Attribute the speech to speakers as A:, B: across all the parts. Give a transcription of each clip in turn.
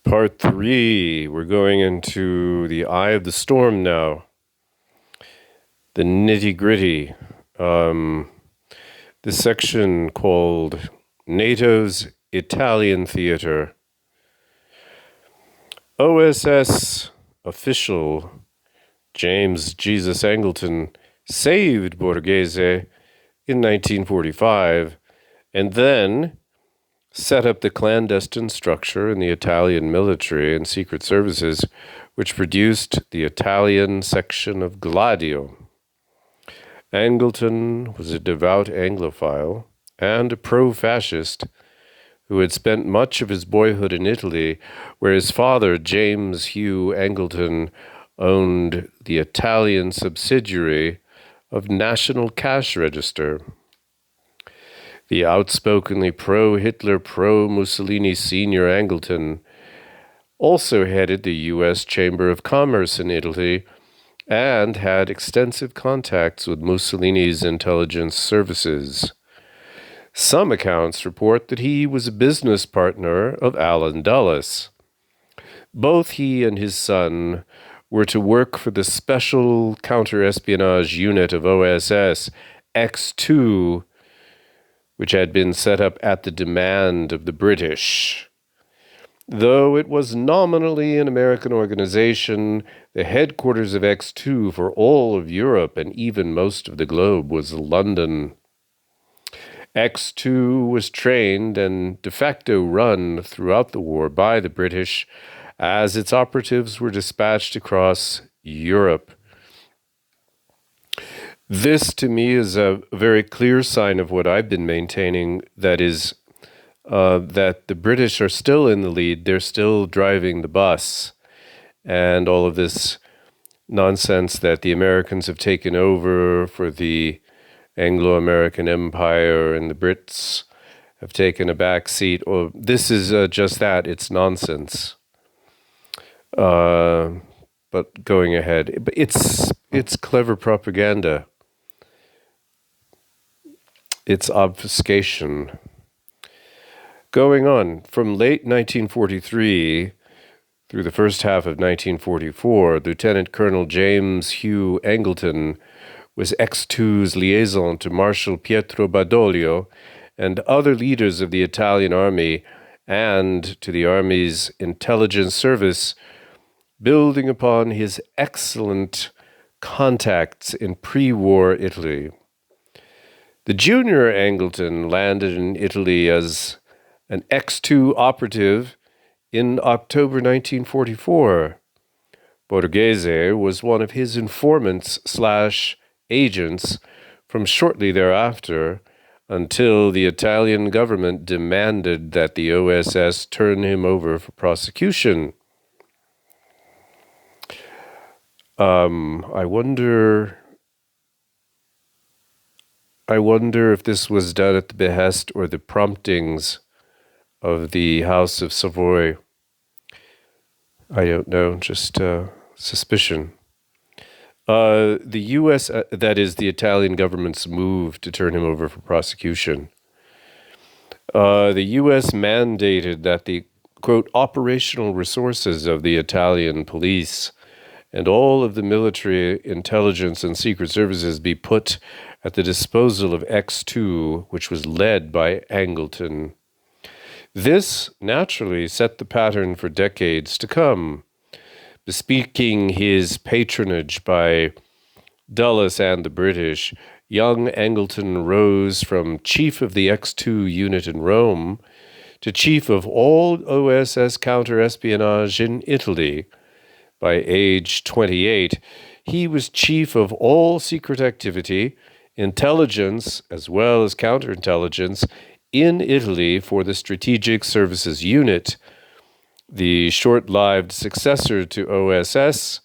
A: Part 3. We're going into the eye of the storm now. The nitty-gritty. This section called NATO's Italian Theater. OSS official James Jesus Angleton saved Borghese in 1945 and then set up the clandestine structure in the Italian military and secret services, which produced the Italian section of Gladio. Angleton was a devout Anglophile and a pro-fascist who had spent much of his boyhood in Italy, where his father, James Hugh Angleton, owned the Italian subsidiary of National Cash Register. The outspokenly pro-Hitler, pro-Mussolini senior Angleton also headed the U.S. Chamber of Commerce in Italy and had extensive contacts with Mussolini's intelligence services. Some accounts report that he was a business partner of Allen Dulles. Both he and his son were to work for the Special Counter-Espionage Unit of OSS, X2, which had been set up at the demand of the British. Though it was nominally an American organization, the headquarters of X2 for all of Europe and even most of the globe was London. X2 was trained and de facto run throughout the war by the British as its operatives were dispatched across Europe. This, to me, is a very clear sign of what I've been maintaining, that is, that the British are still in the lead, they're still driving the bus, and all of this nonsense that the Americans have taken over for the Anglo-American Empire and the Brits have taken a back seat. Well, this is just that. It's nonsense. But going ahead. But it's clever propaganda. It's obfuscation. Going on, from late 1943 through the first half of 1944, Lieutenant Colonel James Hugh Angleton was X2's liaison to Marshal Pietro Badoglio and other leaders of the Italian army and to the army's intelligence service, building upon his excellent contacts in pre-war Italy. The junior Angleton landed in Italy as an X2 operative in October 1944. Borghese was one of his informants/agents from shortly thereafter until the Italian government demanded that the OSS turn him over for prosecution. I wonder if this was done at the behest or the promptings of the House of Savoy. I don't know, just suspicion. The U.S., that is, the Italian government's move to turn him over for prosecution. The U.S. mandated that the, quote, operational resources of the Italian police and all of the military intelligence and secret services be put at the disposal of X2, which was led by Angleton. This naturally set the pattern for decades to come, bespeaking his patronage by Dulles and the British. Young Angleton rose from chief of the X2 unit in Rome to chief of all OSS counter-espionage in Italy. By age 28, he was chief of all secret activity, intelligence, as well as counterintelligence in Italy for the Strategic Services Unit, the short-lived successor to OSS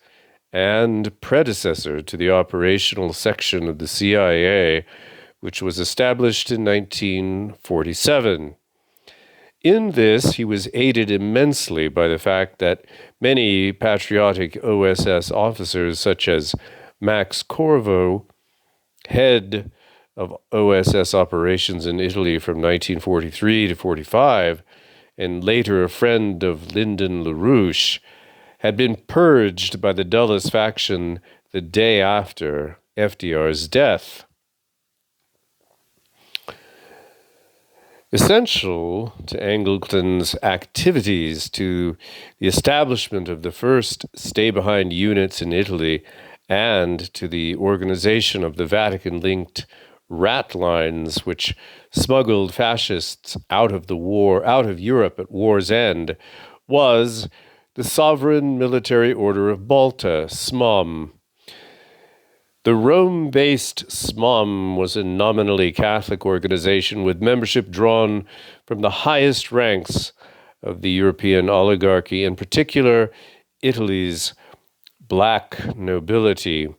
A: and predecessor to the operational section of the CIA, which was established in 1947. In this, he was aided immensely by the fact that many patriotic OSS officers, such as Max Corvo, head of OSS operations in Italy from 1943 to 45, and later a friend of Lyndon LaRouche, had been purged by the Dulles faction the day after FDR's death. Essential to Angleton's activities to the establishment of the first stay-behind units in Italy and to the organization of the Vatican-linked rat lines which smuggled fascists out of Europe at war's end, was the Sovereign Military Order of Malta, SMOM. The Rome-based SMOM was a nominally Catholic organization with membership drawn from the highest ranks of the European oligarchy, in particular Italy's black nobility.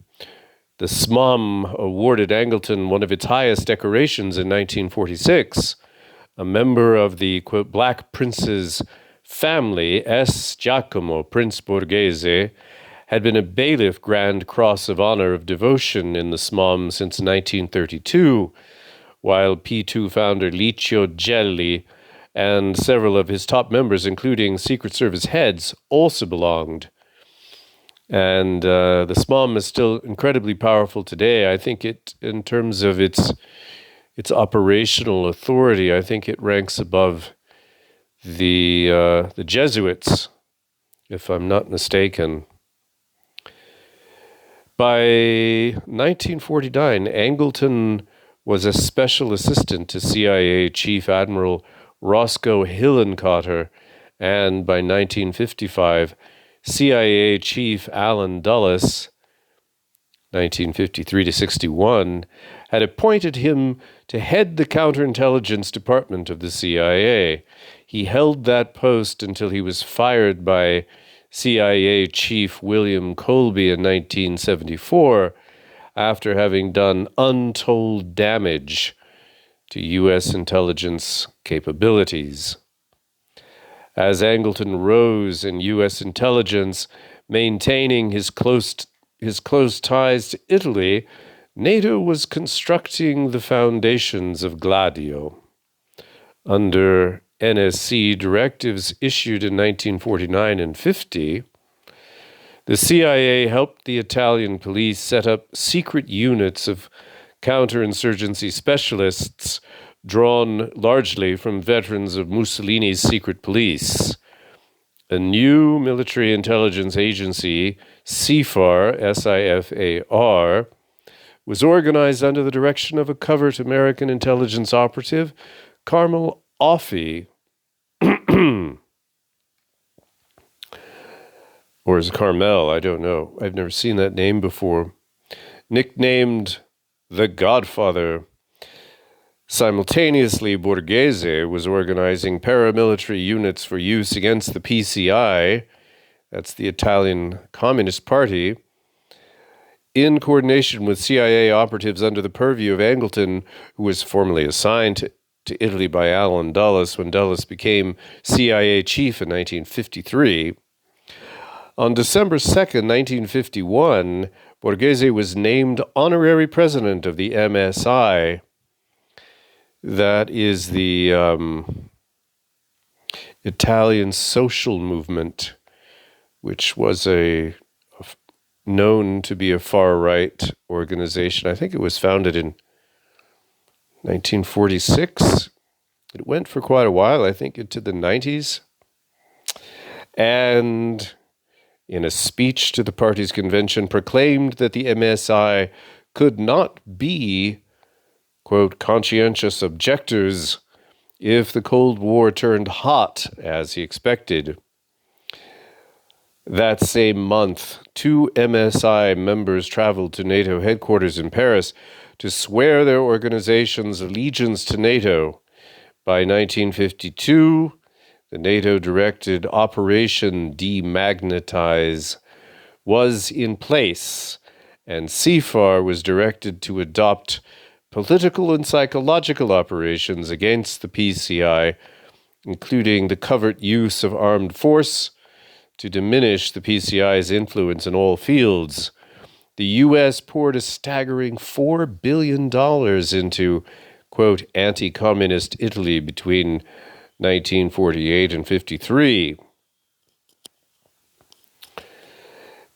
A: The SMOM awarded Angleton one of its highest decorations in 1946. A member of the, quote, Black Prince's family, S. Giacomo, Prince Borghese, had been a bailiff Grand Cross of Honor of Devotion in the SMOM since 1932, while P2 founder Licio Gelli and several of his top members, including Secret Service heads, also belonged. And the SMOM is still incredibly powerful today. I think it, in terms of its operational authority, I think it ranks above the Jesuits, if I'm not mistaken. By 1949, Angleton was a special assistant to CIA Chief Admiral Roscoe Hillenkotter, and by 1955, CIA Chief Allen Dulles, 1953 to 61, had appointed him to head the counterintelligence department of the CIA. He held that post until he was fired by CIA Chief William Colby in 1974 after having done untold damage to U.S. intelligence capabilities. As Angleton rose in U.S. intelligence, maintaining his close ties to Italy, NATO was constructing the foundations of Gladio. Under NSC directives issued in 1949 and 50, the CIA helped the Italian police set up secret units of counterinsurgency specialists drawn largely from veterans of Mussolini's secret police. A new military intelligence agency, SIFAR, S-I-F-A-R, was organized under the direction of a covert American intelligence operative, Carmel Offee, or is it Carmel? I don't know. I've never seen that name before. Nicknamed the Godfather. Simultaneously, Borghese was organizing paramilitary units for use against the PCI, that's the Italian Communist Party, in coordination with CIA operatives under the purview of Angleton, who was formally assigned to Italy by Allen Dulles when Dulles became CIA chief in 1953. On December 2nd, 1951, Borghese was named honorary president of the MSI. That is the Italian social movement, which was known to be a far-right organization. I think it was founded in 1946. It went for quite a while, I think into the 90s. And in a speech to the party's convention, proclaimed that the MSI could not be, quote, conscientious objectors if the Cold War turned hot, as he expected. That same month, 2 MSI members traveled to NATO headquarters in Paris to swear their organization's allegiance to NATO. By 1952, the NATO-directed Operation Demagnetize was in place, and CFAR was directed to adopt political and psychological operations against the PCI, including the covert use of armed force to diminish the PCI's influence in all fields. The U.S. poured a staggering $4 billion into, quote, anti-communist Italy between 1948 and 53.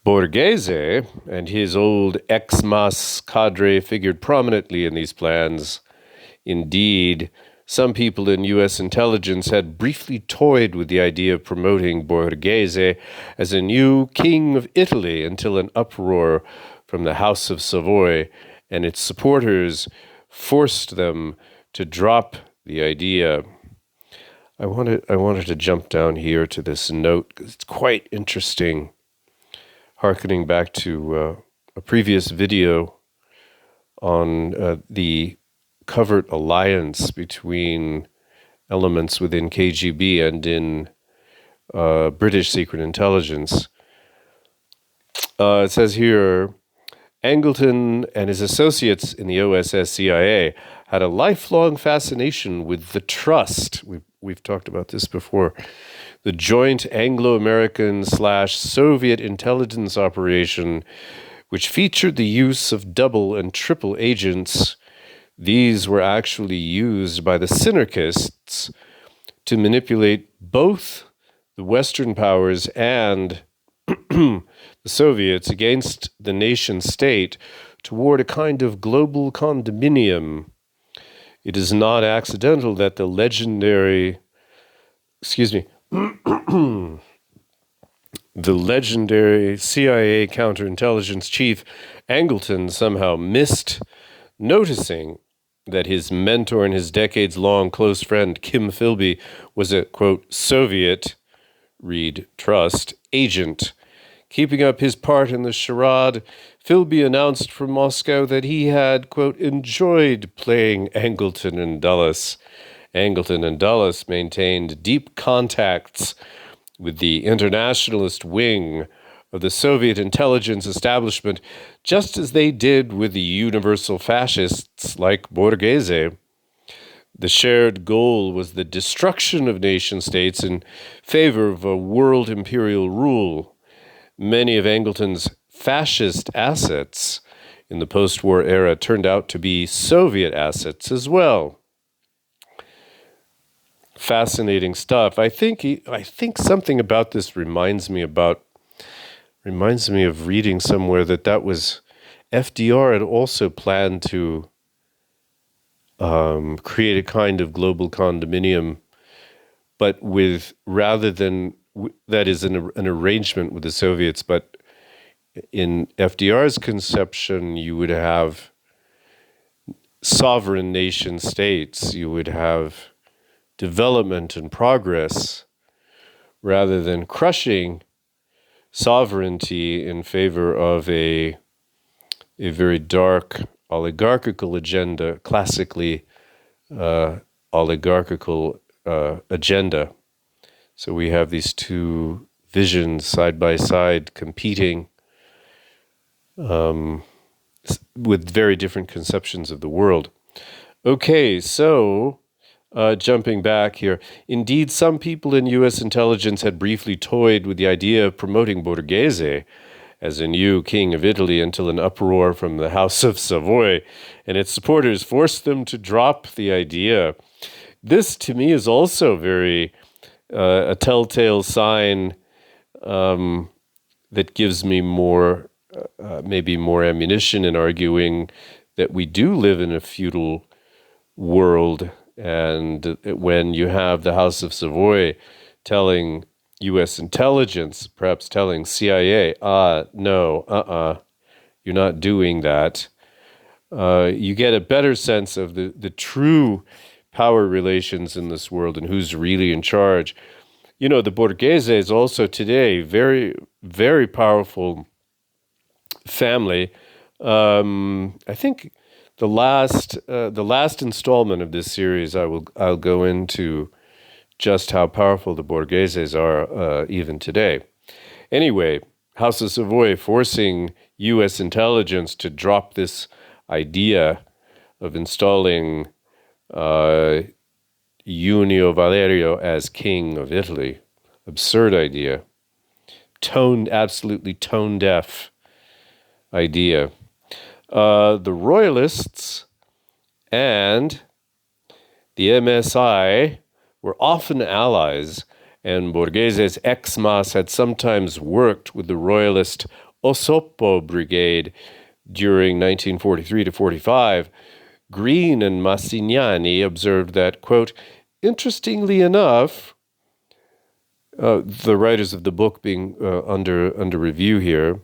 A: Borghese and his old ex-mas cadre figured prominently in these plans. Indeed, some people in U.S. intelligence had briefly toyed with the idea of promoting Borghese as a new king of Italy until an uproar from the House of Savoy and its supporters forced them to drop the idea. I wanted to jump down here to this note because it's quite interesting, hearkening back to a previous video on the covert alliance between elements within KGB and in British secret intelligence. It says here, Angleton and his associates in the OSS CIA had a lifelong fascination with the Trust. We've talked about this before. The joint Anglo-American/Soviet intelligence operation, which featured the use of double and triple agents. These were actually used by the Synarchists to manipulate both the Western powers and the Soviets against the nation state toward a kind of global condominium. It is not accidental that the legendary CIA counterintelligence chief Angleton somehow missed noticing that his mentor and his decades-long close friend Kim Philby was a, quote, Soviet, read Trust, agent. Keeping up his part in the charade, Philby announced from Moscow that he had, quote, enjoyed playing Angleton and Dulles. Angleton and Dulles maintained deep contacts with the internationalist wing of the Soviet intelligence establishment, just as they did with the universal fascists like Borghese. The shared goal was the destruction of nation-states in favor of a world imperial rule. Many of Angleton's fascist assets in the post-war era turned out to be Soviet assets as well. Fascinating stuff. I think something about this reminds me of reading somewhere that was FDR had also planned to create a kind of global condominium, but with rather than that is an arrangement with the Soviets. But in FDR's conception, you would have sovereign nation states. You would have development and progress rather than crushing sovereignty in favor of a very dark oligarchical agenda, classically oligarchical agenda. So we have these two visions side by side competing with very different conceptions of the world. Okay, so jumping back here. Indeed, some people in U.S. intelligence had briefly toyed with the idea of promoting Borghese as a new king of Italy until an uproar from the House of Savoy and its supporters forced them to drop the idea. This, to me, is also very a telltale sign that gives me more, maybe more ammunition in arguing that we do live in a feudal world. And when you have the House of Savoy telling U.S. intelligence, perhaps telling CIA, no, you're not doing that, you get a better sense of the true power relations in this world and who's really in charge. You know, the Borghese is also today very, very powerful family. I think the last installment of this series, I'll go into just how powerful the Borgheses are even today. Anyway, House of Savoy forcing U.S. intelligence to drop this idea of installing Junio Valerio as king of Italy. Absurd idea. Absolutely tone deaf idea. The Royalists and the MSI were often allies, and Borghese's ex-mas had sometimes worked with the royalist Osopo Brigade during 1943 to 45, Green and Massignani observed that, quote, interestingly enough, the writers of the book being under review here,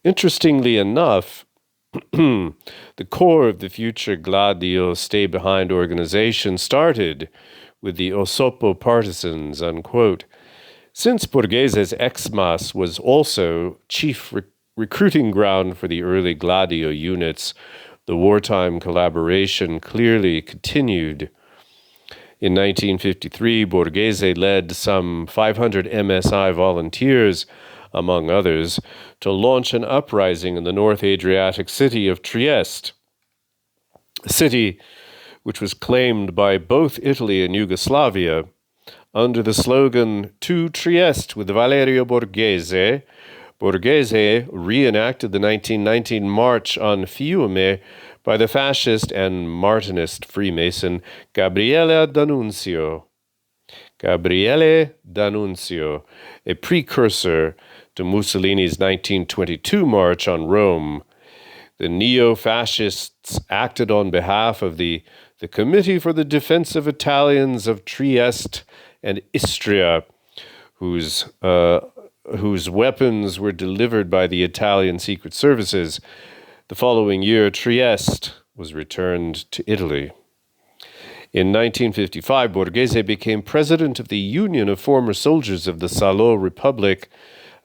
A: interestingly enough, the core of the future Gladio stay-behind organization started with the Osopo partisans, unquote. Since Borghese's ex-mas was also chief recruiting ground for the early Gladio units, the wartime collaboration clearly continued. In 1953, Borghese led some 500 MSI volunteers, among others, to launch an uprising in the North Adriatic city of Trieste, a city which was claimed by both Italy and Yugoslavia. Under the slogan, To Trieste with Valerio Borghese, Borghese reenacted the 1919 March on Fiume by the fascist and Martinist Freemason Gabriele D'Annunzio. Gabriele D'Annunzio, a precursor to Mussolini's 1922 March on Rome. The neo-fascists acted on behalf of the Committee for the Defense of Italians of Trieste and Istria, whose weapons were delivered by the Italian secret services. The following year, Trieste was returned to Italy. In 1955, Borghese became president of the Union of Former Soldiers of the Salo Republic,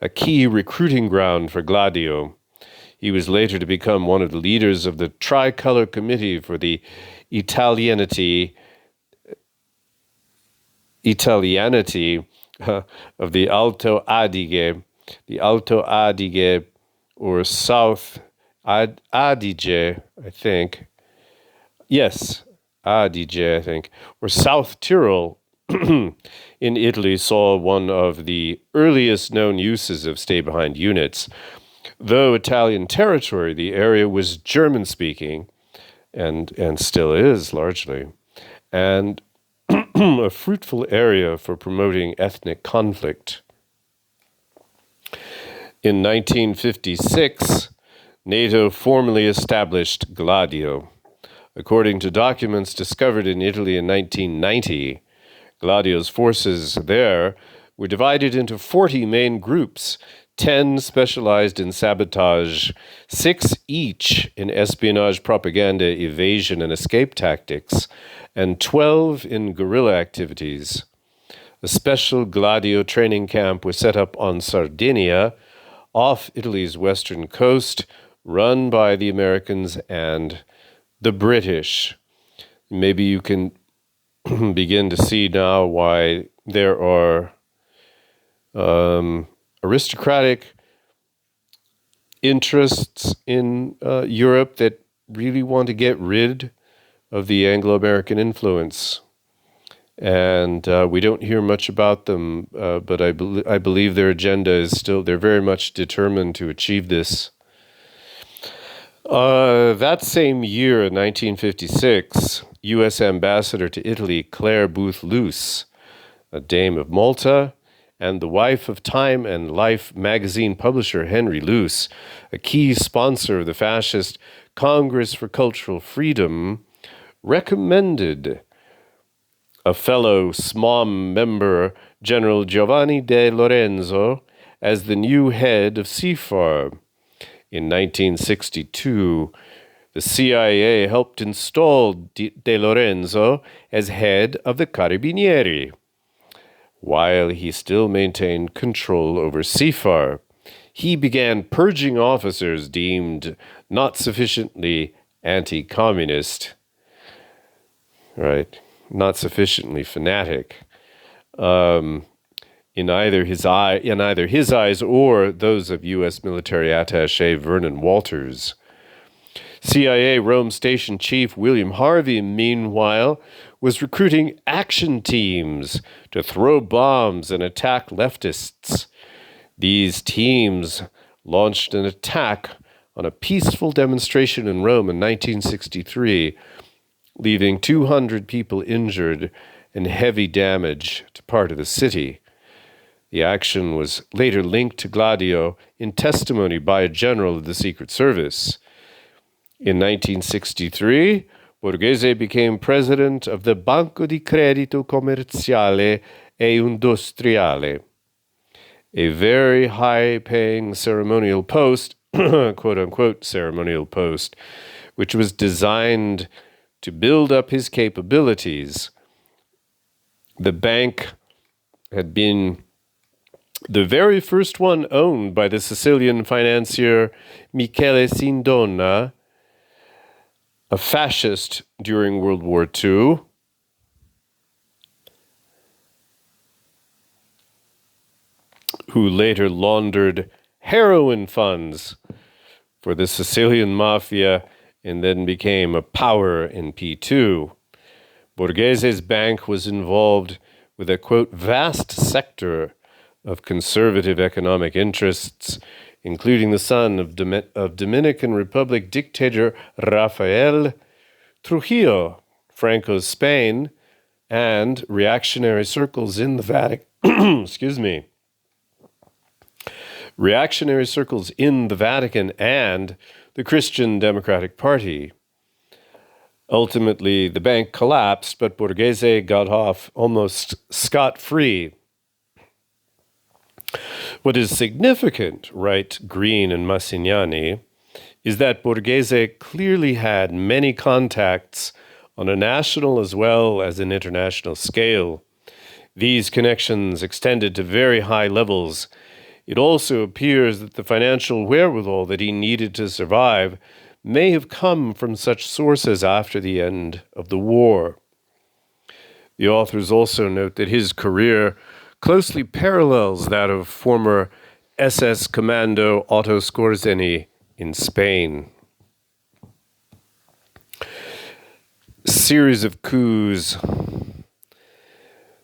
A: a key recruiting ground for Gladio. He was later to become one of the leaders of the Tricolor Committee for the Italianity of the Alto Adige, or South Adige, I think. Yes, Adige, I think, or South Tyrol in Italy saw one of the earliest known uses of stay-behind units. Though Italian territory, the area was German-speaking, and still is largely, and a fruitful area for promoting ethnic conflict. In 1956, NATO formally established Gladio. According to documents discovered in Italy in 1990, Gladio's forces there were divided into 40 main groups, 10 specialized in sabotage, 6 each in espionage, propaganda, evasion, and escape tactics, and 12 in guerrilla activities. A special Gladio training camp was set up on Sardinia, off Italy's western coast, run by the Americans and the British. Maybe you can begin to see now why there are aristocratic interests in Europe that really want to get rid of the Anglo-American influence. And we don't hear much about them, but I believe their agenda is still, they're very much determined to achieve this. That same year, in 1956, U.S. Ambassador to Italy, Claire Booth Luce, a dame of Malta, and the wife of Time and Life magazine publisher Henry Luce, a key sponsor of the fascist Congress for Cultural Freedom, recommended a fellow SMOM member, General Giovanni De Lorenzo, as the new head of CFAR. In 1962, the CIA helped install De Lorenzo as head of the Carabinieri, while he still maintained control over CFAR. He began purging officers deemed not sufficiently anti-communist, right? Not sufficiently fanatic, in either his eyes or those of U.S. military attaché Vernon Walters. CIA Rome Station Chief William Harvey, meanwhile, was recruiting action teams to throw bombs and attack leftists. These teams launched an attack on a peaceful demonstration in Rome in 1963, leaving 200 people injured and heavy damage to part of the city. The action was later linked to Gladio in testimony by a general of the Secret Service. In 1963, Borghese became president of the Banco di Credito Commerciale e Industriale, a very high-paying ceremonial post, quote-unquote ceremonial post, which was designed to build up his capabilities. The bank had been the very first one owned by the Sicilian financier Michele Sindona, a fascist during World War II. Who later laundered heroin funds for the Sicilian mafia and then became a power in P2. Borghese's bank was involved with a, quote, vast sector of conservative economic interests, including the son of Dominican Republic dictator Rafael Trujillo, Franco's Spain, and reactionary circles in the Vatican. Excuse me. Reactionary circles in the Vatican and the Christian Democratic Party. Ultimately, the bank collapsed, but Borghese got off almost scot-free. What is significant, write Green and Massignani, is that Borghese clearly had many contacts on a national as well as an international scale. These connections extended to very high levels. It also appears that the financial wherewithal that he needed to survive may have come from such sources after the end of the war. The authors also note that his career closely parallels that of former SS Commando Otto Skorzeny in Spain. Series of coups.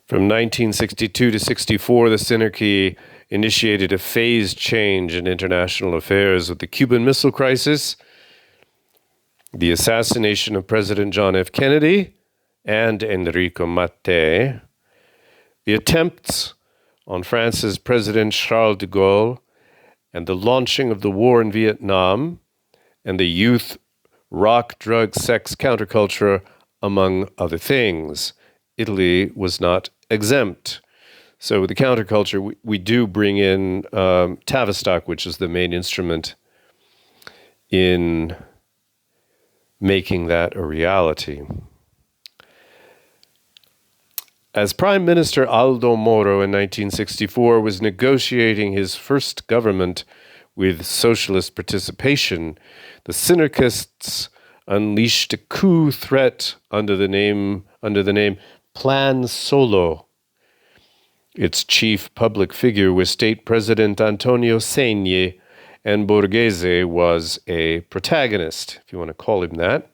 A: From 1962 to 64, the Synarchy initiated a phased change in international affairs with the Cuban Missile Crisis, the assassination of President John F. Kennedy and Enrico Mattei, the attempts on France's President Charles de Gaulle, and the launching of the war in Vietnam, and the youth rock, drug, sex counterculture, among other things. Italy was not exempt. So with the counterculture, we do bring in Tavistock, which is the main instrument in making that a reality. As Prime Minister, Aldo Moro in 1964 was negotiating his first government with socialist participation, the Synarchists unleashed a coup threat under the name Plan Solo. Its chief public figure was State President Antonio Segni, and Borghese was a protagonist, if you want to call him that.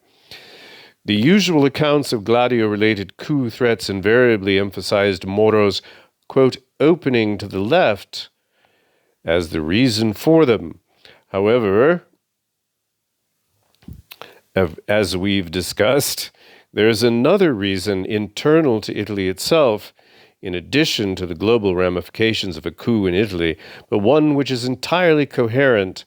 A: The usual accounts of Gladio-related coup threats invariably emphasized Moro's, quote, opening to the left as the reason for them. However, as we've discussed, there's another reason internal to Italy itself, in addition to the global ramifications of a coup in Italy, but one which is entirely coherent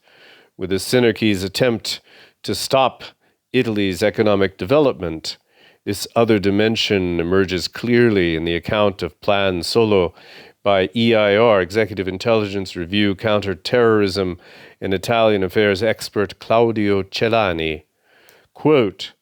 A: with the Synarchy's attempt to stop Italy's economic development. This other dimension emerges clearly in the account of Plan Solo by EIR, Executive Intelligence Review, Counterterrorism and Italian Affairs expert Claudio Celani. Quote,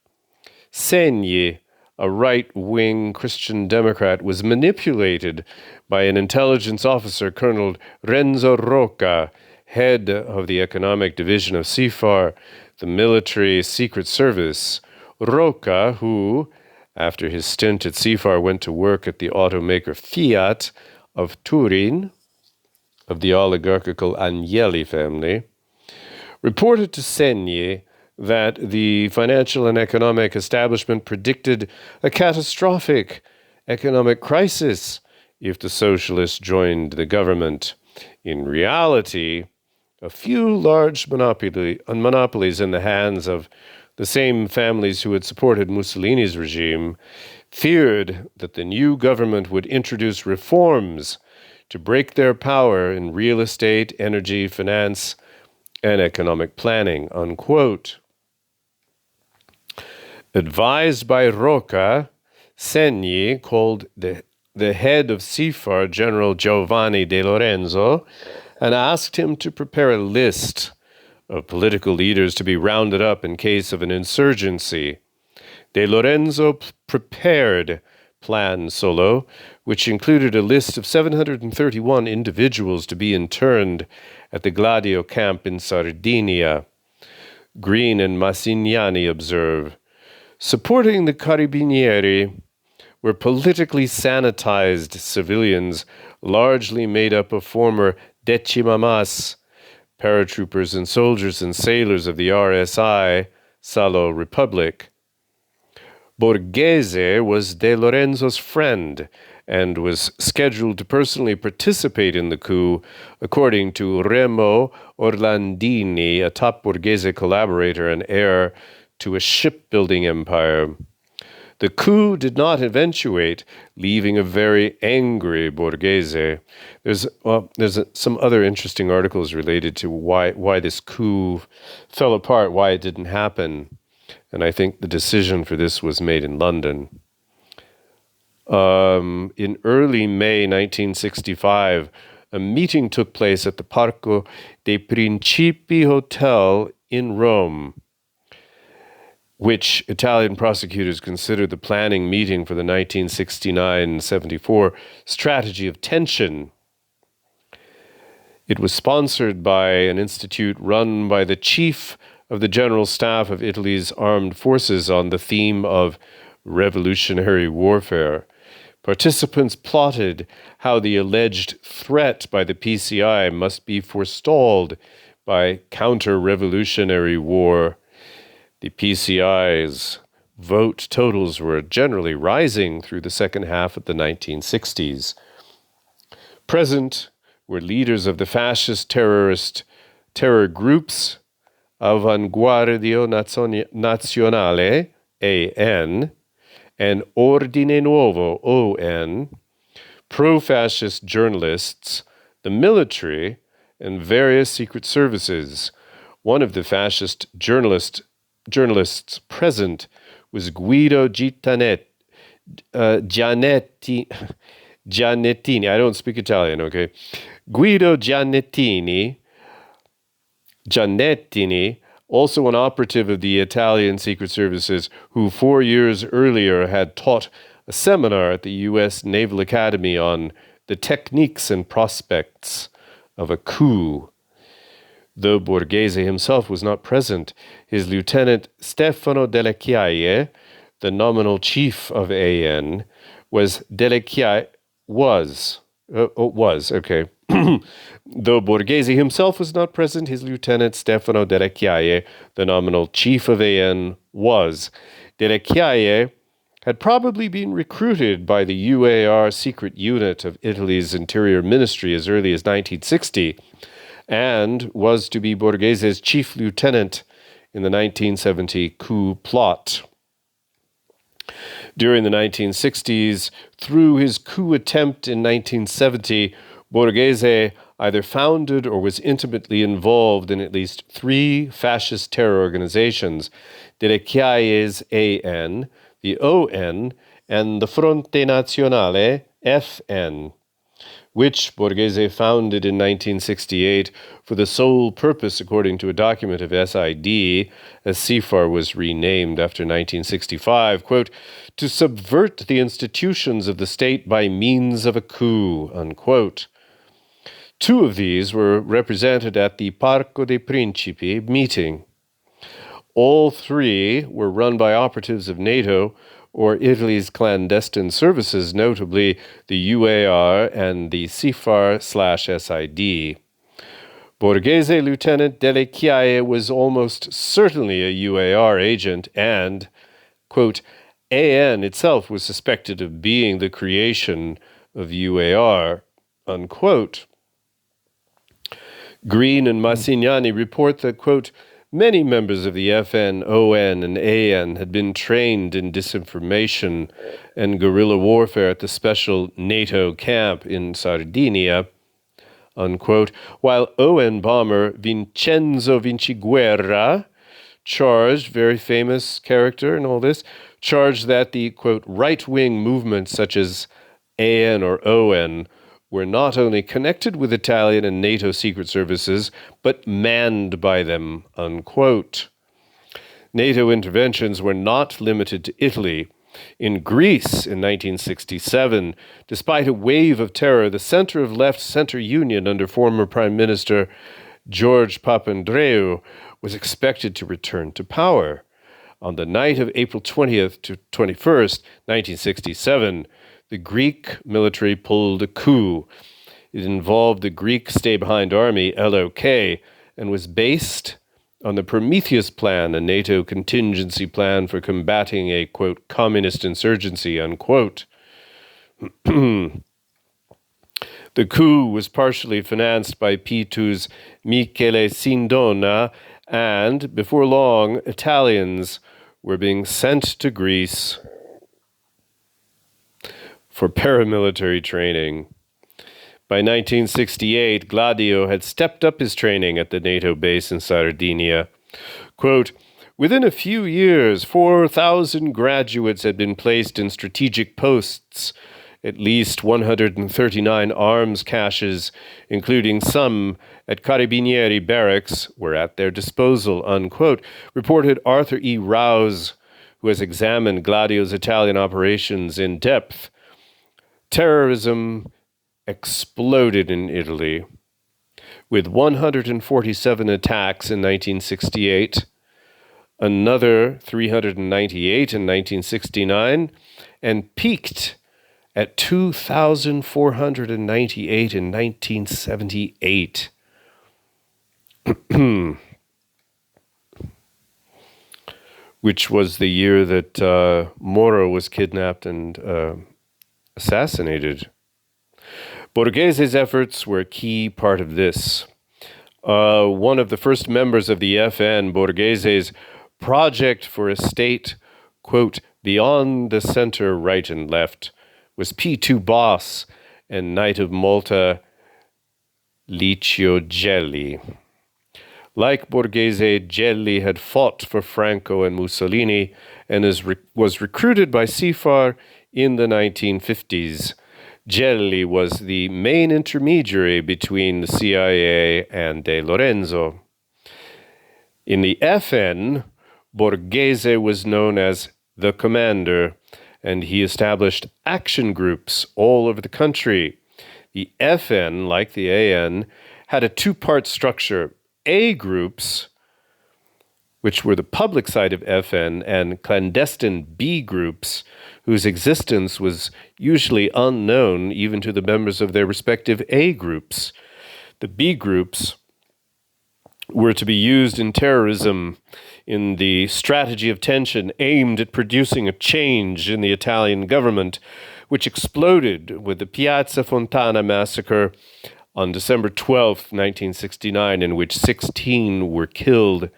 A: Segni, a right-wing Christian Democrat, was manipulated by an intelligence officer, Colonel Renzo Rocca, head of the economic division of CIFAR, the military secret service. Rocca, who, after his stint at CIFAR, went to work at the automaker Fiat of Turin, of the oligarchical Agnelli family, reported to Segni that the financial and economic establishment predicted a catastrophic economic crisis if the socialists joined the government. In reality, a few large monopolies in the hands of the same families who had supported Mussolini's regime feared that the new government would introduce reforms to break their power in real estate, energy, finance, and economic planning, unquote. Advised by Rocca, Segni called the head of CIFAR, General Giovanni De Lorenzo, and asked him to prepare a list of political leaders to be rounded up in case of an insurgency. De Lorenzo prepared Plan Solo, which included a list of 731 individuals to be interned at the Gladio camp in Sardinia. Green and Massignani observe, supporting the Carabinieri were politically sanitized civilians, largely made up of former Decima Mas, paratroopers and soldiers and sailors of the RSI, Salo Republic. Borghese was De Lorenzo's friend and was scheduled to personally participate in the coup, according to Remo Orlandini, a top Borghese collaborator and heir to a shipbuilding empire. The coup did not eventuate, leaving a very angry Borghese. There's some other interesting articles related to why this coup fell apart, why it didn't happen. And I think the decision for this was made in London. In early May 1965, a meeting took place at the Parco dei Principi Hotel in Rome, which Italian prosecutors considered the planning meeting for the 1969-74 strategy of tension. It was sponsored by an institute run by the chief of the General Staff of Italy's armed forces on the theme of revolutionary warfare. Participants plotted how the alleged threat by the PCI must be forestalled by counter-revolutionary war. The PCI's vote totals were generally rising through the second half of the 1960s. Present were leaders of the fascist terror groups Avanguardia Nazionale, AN, and Ordine Nuovo, ON, pro-fascist journalists, the military, and various secret services. One of the fascist journalists present was Guido Gianettini. I don't speak Italian, okay? Guido Gianettini, also an operative of the Italian Secret Services, who 4 years earlier had taught a seminar at the U.S. Naval Academy on the techniques and prospects of a coup. Though Borghese himself was not present, his lieutenant Stefano Delle Chiaie, the nominal chief of AN, Though Borghese himself was not present, his lieutenant Stefano Delle Chiaie, the nominal chief of AN, was. Delle Chiaie had probably been recruited by the UAR secret unit of Italy's Interior Ministry as early as 1960, and was to be Borghese's chief lieutenant in the 1970 coup plot. During the 1960s, through his coup attempt in 1970, Borghese either founded or was intimately involved in at least 3 fascist terror organizations, Delle Chiaie's AN, the ON, and the Fronte Nazionale, FN, which Borghese founded in 1968 for the sole purpose, according to a document of SID, as CIFAR was renamed after 1965, quote, to subvert the institutions of the state by means of a coup, unquote. 2 of these were represented at the Parco dei Principi meeting. All 3 were run by operatives of NATO or Italy's clandestine services, notably the UAR and the CIFAR/SID. Borghese Lieutenant Delle Chiaie was almost certainly a UAR agent and, quote, AN itself was suspected of being the creation of UAR, unquote. Green and Massignani report that, quote, Many members of the FN, ON, and AN had been trained in disinformation and guerrilla warfare at the special NATO camp in Sardinia, unquote, while ON bomber Vincenzo Vinciguerra charged, very famous character in all this, charged that the, quote, right-wing movements such as AN or ON were not only connected with Italian and NATO secret services, but manned by them, unquote. NATO interventions were not limited to Italy. In Greece in 1967, despite a wave of terror, the center of left-center union under former Prime Minister George Papandreou was expected to return to power. On the night of April 20th to 21st, 1967, the Greek military pulled a coup. It involved the Greek Stay-Behind Army, LOK, and was based on the Prometheus Plan, a NATO contingency plan for combating a, quote, communist insurgency, unquote. The coup was partially financed by P2's Michele Sindona, and before long, Italians were being sent to Greece for paramilitary training. By 1968, Gladio had stepped up his training at the NATO base in Sardinia. Quote, within a few years, 4,000 graduates had been placed in strategic posts. At least 139 arms caches, including some at Carabinieri barracks, were at their disposal, unquote, reported Arthur E. Rouse, who has examined Gladio's Italian operations in depth. Terrorism exploded in Italy, with 147 attacks in 1968, another 398 in 1969, and peaked at 2,498 in 1978. Which was the year that Moro was kidnapped and assassinated. Borghese's efforts were a key part of this. One of the first members of the FN, Borghese's project for a state, quote, beyond the center, right and left, was P2 boss and Knight of Malta Licio Gelli. Like Borghese, Gelli had fought for Franco and Mussolini and was recruited by CFAR in the 1950s. Gelli was the main intermediary between the CIA and De Lorenzo. In the FN, Borghese was known as the commander, and he established action groups all over the country. The FN, like the AN, had a two-part structure. A groups, which were the public side of FN, and clandestine B groups, whose existence was usually unknown even to the members of their respective A groups. The B groups were to be used in terrorism, in the strategy of tension aimed at producing a change in the Italian government, which exploded with the Piazza Fontana massacre on December 12, 1969, in which 16 were killed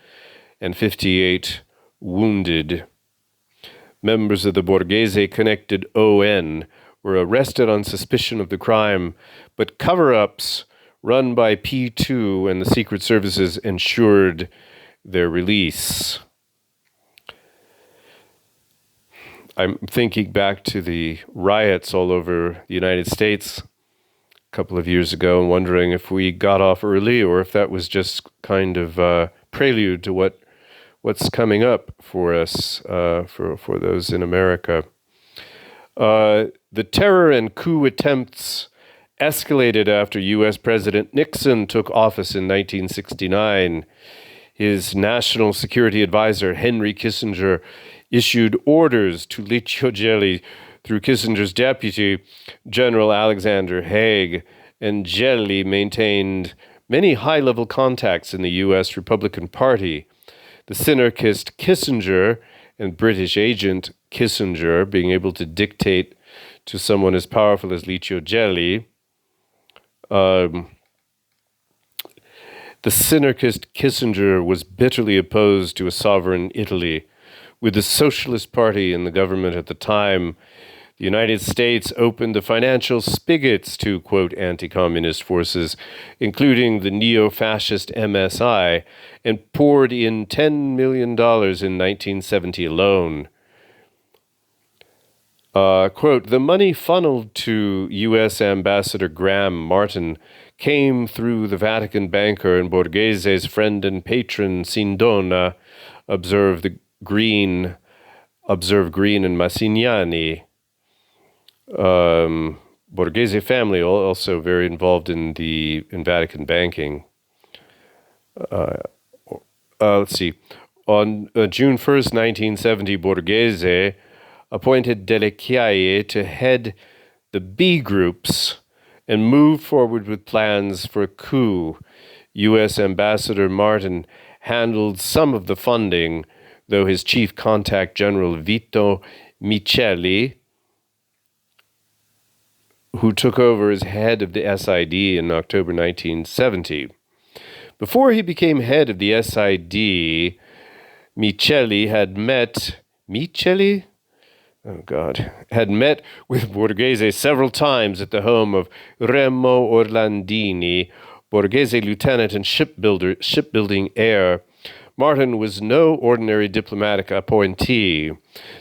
A: and 58 wounded. Members of the Borghese-connected ON were arrested on suspicion of the crime, but cover-ups run by P2 and the Secret Services ensured their release. I'm thinking back to the riots all over the United States a couple of years ago and wondering if we got off early or if that was just kind of prelude to what's coming up for us, for those in America. The terror and coup attempts escalated after U.S. President Nixon took office in 1969. His national security advisor, Henry Kissinger, issued orders to Licio Gelli through Kissinger's deputy, General Alexander Haig, and Gelli maintained many high-level contacts in the U.S. Republican Party. The Synarchist Kissinger and British agent Kissinger, being able to dictate to someone as powerful as Licio Gelli, The Synarchist Kissinger was bitterly opposed to a sovereign Italy. With the Socialist Party in the government at the time, the United States opened the financial spigots to, quote, anti-communist forces, including the neo-fascist MSI, and poured in $10 million in 1970 alone. Quote, the money funneled to U.S. Ambassador Graham Martin came through the Vatican banker and Borghese's friend and patron Sindona, observe Green and Massignani. Borghese family also very involved in Vatican banking. Let's see. On June 1st, 1970, Borghese appointed Delle Chiaie to head the B groups and moved forward with plans for a coup. U.S. Ambassador Martin handled some of the funding, though his chief contact, General Vito Micheli, who took over as head of the SID in October 1970. Before he became head of the SID, Micheli had met with Borghese several times at the home of Remo Orlandini, Borghese lieutenant and shipbuilding heir. Martin was no ordinary diplomatic appointee.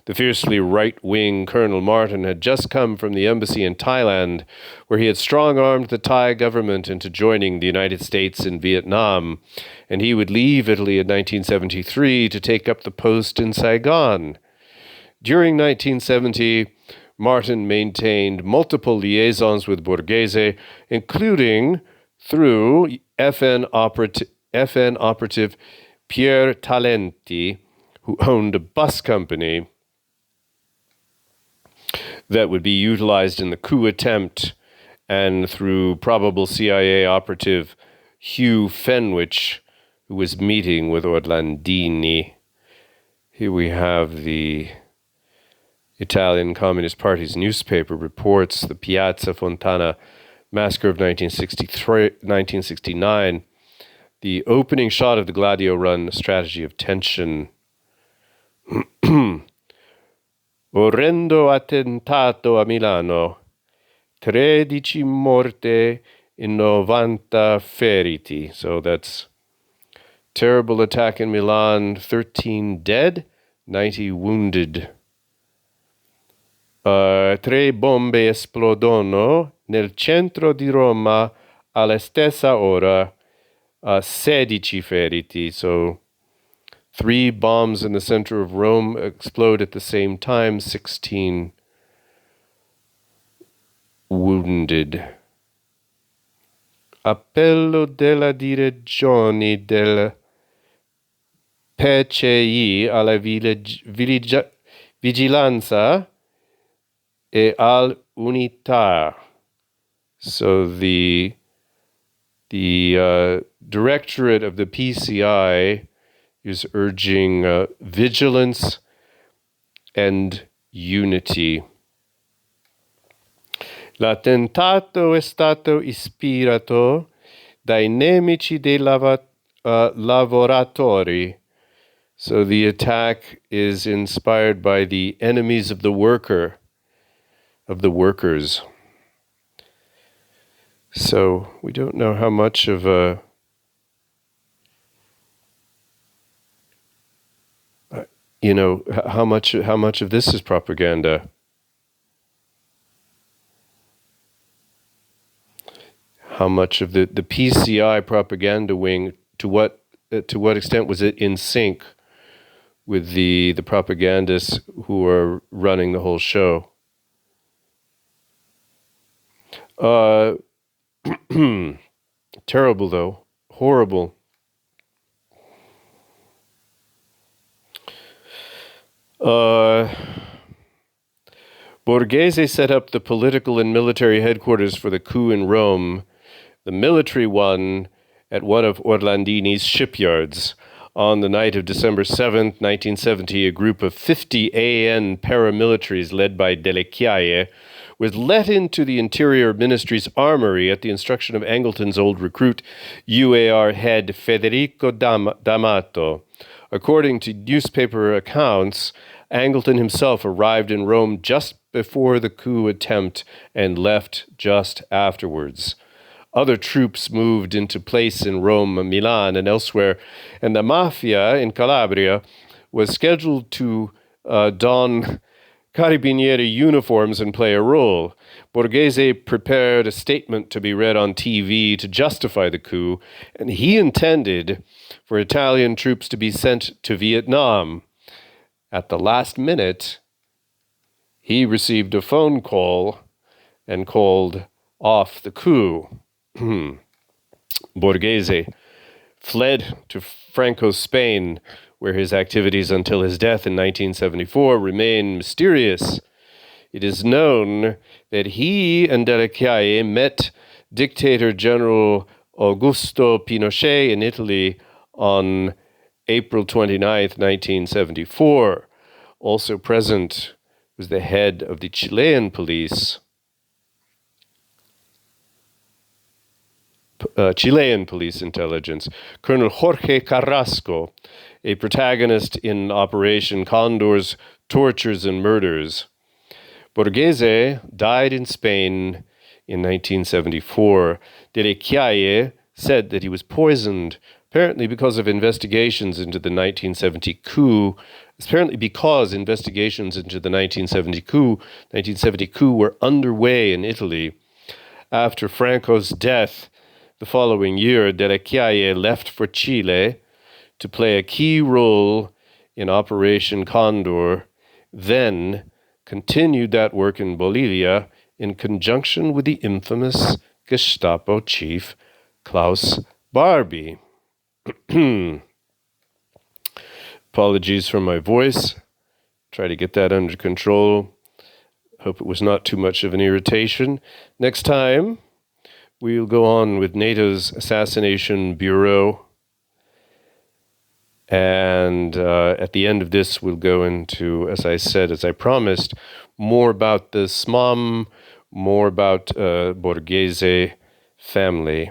A: The fiercely right-wing Colonel Martin had just come from the embassy in Thailand, where he had strong-armed the Thai government into joining the United States in Vietnam, and he would leave Italy in 1973 to take up the post in Saigon. During 1970, Martin maintained multiple liaisons with Borghese, including through FN operative Pier Talenti, who owned a bus company that would be utilized in the coup attempt, and through probable CIA operative Hugh Fenwich, who was meeting with Orlandini. Here we have the Italian Communist Party's newspaper reports the Piazza Fontana massacre of 1969, the opening shot of the Gladio Run, strategy of tension. Orrendo attentato a Milano, 13 morte e 90 feriti. So that's terrible attack in Milan, 13 dead, 90 wounded. Tre bombe esplodono nel centro di Roma alla stessa ora, 16 feriti. So 3 bombs in the center of Rome explode at the same time, 16 wounded. Appello della direzione del PCI alla vigilanza e all'unità. So the directorate of the PCI is urging vigilance and unity. L'attentato è stato ispirato dai nemici dei lavoratori. So the attack is inspired by the enemies of the workers. So we don't know how much of how much of this is propaganda. How much of the PCI propaganda wing, to what extent was it in sync with the propagandists who are running the whole show? Terrible, though. Horrible. Borghese set up the political and military headquarters for the coup in Rome, the military one at one of Orlandini's shipyards. On the night of December 7th, 1970, a group of 50 AN paramilitaries led by Delle Chiaie was let into the Interior Ministry's armory at the instruction of Angleton's old recruit, UAR head Federico D'Amato. According to newspaper accounts, Angleton himself arrived in Rome just before the coup attempt and left just afterwards. Other troops moved into place in Rome, Milan, and elsewhere, and the mafia in Calabria was scheduled to don carabinieri uniforms and play a role. Borghese prepared a statement to be read on TV to justify the coup, and he intended for Italian troops to be sent to Vietnam. At the last minute, he received a phone call and called off the coup. Borghese fled to Franco's Spain, where his activities until his death in 1974 remain mysterious. It is known that he and Delle Chiaie met dictator General Augusto Pinochet in Italy on April 29th, 1974. Also present was the head of the Chilean police, intelligence, Colonel Jorge Carrasco, a protagonist in Operation Condor's tortures and murders. Borghese died in Spain in 1974. Delle Chiaie said that he was poisoned, apparently because investigations into the 1970 coup were underway in Italy. After Franco's death the following year, Delle Chiaie left for Chile to play a key role in Operation Condor, then continued that work in Bolivia in conjunction with the infamous Gestapo chief Klaus Barbie. Apologies for my voice. Try to get that under control. Hope it was not too much of an irritation. Next time, we'll go on with NATO's Assassination Bureau. And at the end of this, we'll go into, as I promised, more about the SMOM, more about Borghese family.